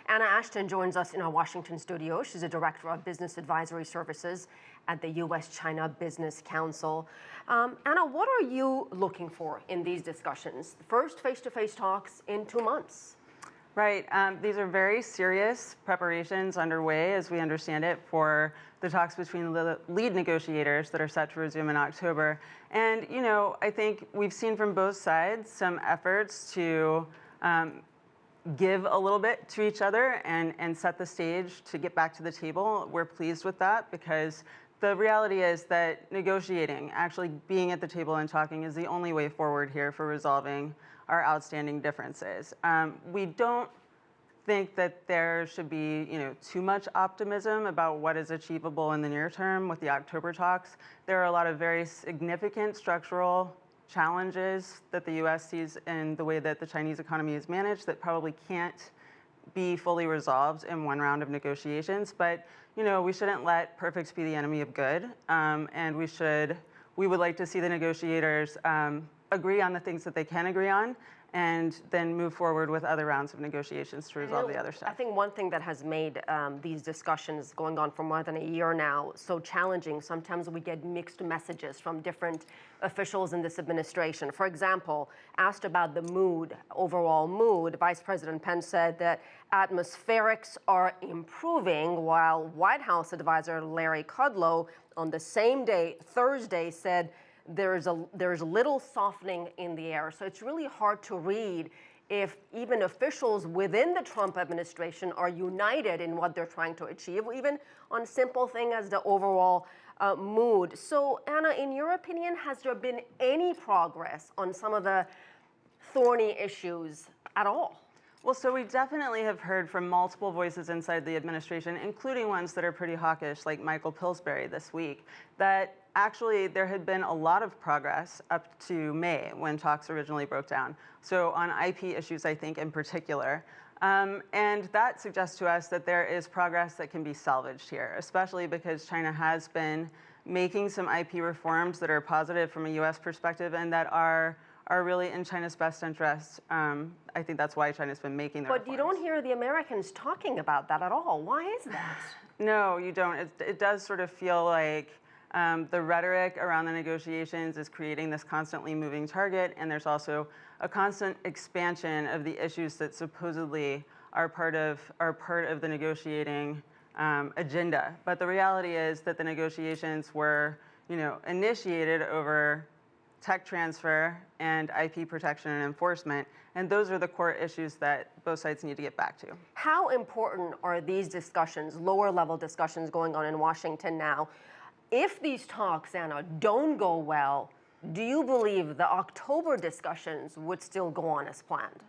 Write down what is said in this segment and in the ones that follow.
Anna Ashton joins us in our Washington studio. She's a director of business advisory services at the U.S. China Business Council. Anna, what are you looking for in these discussions? First face-to-face talks in 2 months. Right. These are very serious preparations underway, as we understand it, for the talks between the lead negotiators that are set to resume in October. And, you know, I think we've seen from both sides some efforts to give a little bit to each other and set the stage to get back to the table. We're pleased with that because the reality is that negotiating, actually being at the table and talking, is the only way forward here for resolving our outstanding differences. We don't think that there should be, too much optimism about what is achievable in the near term with the October talks. There are a lot of very significant structural challenges that the U.S. sees in the way that the Chinese economy is managed that probably can't be fully resolved in one round of negotiations. But we shouldn't let perfect be the enemy of good, and we would like to see the negotiators agree on the things that they can agree on, and then move forward with other rounds of negotiations to resolve the other stuff. I think one thing that has made these discussions going on for more than a year now so challenging, sometimes we get mixed messages from different officials in this administration. For example, asked about the overall mood, Vice President Pence said that atmospherics are improving, while White House advisor Larry Kudlow on the same day, Thursday, said there's little softening in the air. So it's really hard to read if even officials within the Trump administration are united in what they're trying to achieve, even on simple thing as the overall mood. So Anna, in your opinion, has there been any progress on some of the thorny issues at all? Well, so we definitely have heard from multiple voices inside the administration, including ones that are pretty hawkish, like Michael Pillsbury this week, that actually there had been a lot of progress up to May when talks originally broke down. So on IP issues, I think, in particular. And that suggests to us that there is progress that can be salvaged here, especially because China has been making some IP reforms that are positive from a U.S. perspective and that are really in China's best interest. I think that's why China's been making the reforms. But you don't hear the Americans talking about that at all. Why is that? No, you don't. It does sort of feel like the rhetoric around the negotiations is creating this constantly moving target, and there's also a constant expansion of the issues that supposedly are part of the negotiating agenda. But the reality is that the negotiations were, initiated over tech transfer and IP protection and enforcement, and those are the core issues that both sides need to get back to. How important are these discussions, lower-level discussions going on in Washington now? If these talks, Anna, don't go well, do you believe the October discussions would still go on as planned?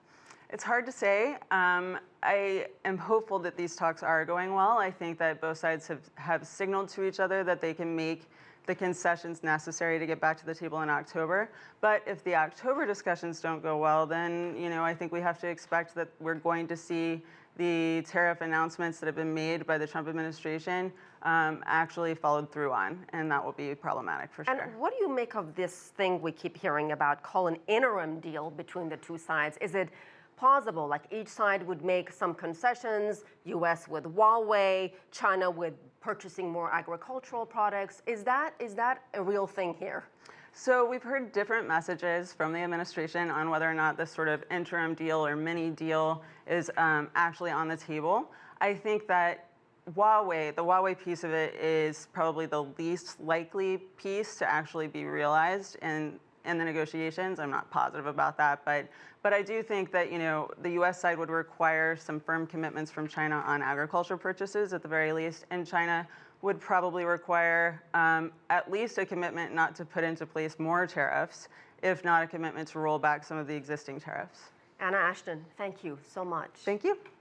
It's hard to say. I am hopeful that these talks are going well. I think that both sides have signaled to each other that they can make the concessions necessary to get back to the table in October. But if the October discussions don't go well, then I think we have to expect that we're going to see the tariff announcements that have been made by the Trump administration actually followed through on, and that will be problematic for sure. And what do you make of this thing we keep hearing about, call an interim deal between the two sides? Is it plausible, like each side would make some concessions, U.S. with Huawei, China with purchasing more agricultural products? Is that a real thing here? So we've heard different messages from the administration on whether or not this sort of interim deal or mini deal is actually on the table. I think that the Huawei piece of it is probably the least likely piece to actually be realized in the negotiations. I'm not positive about that, but I do think that the U.S. side would require some firm commitments from China on agriculture purchases at the very least, and China would probably require at least a commitment not to put into place more tariffs, if not a commitment to roll back some of the existing tariffs. Anna Ashton, thank you so much. Thank you.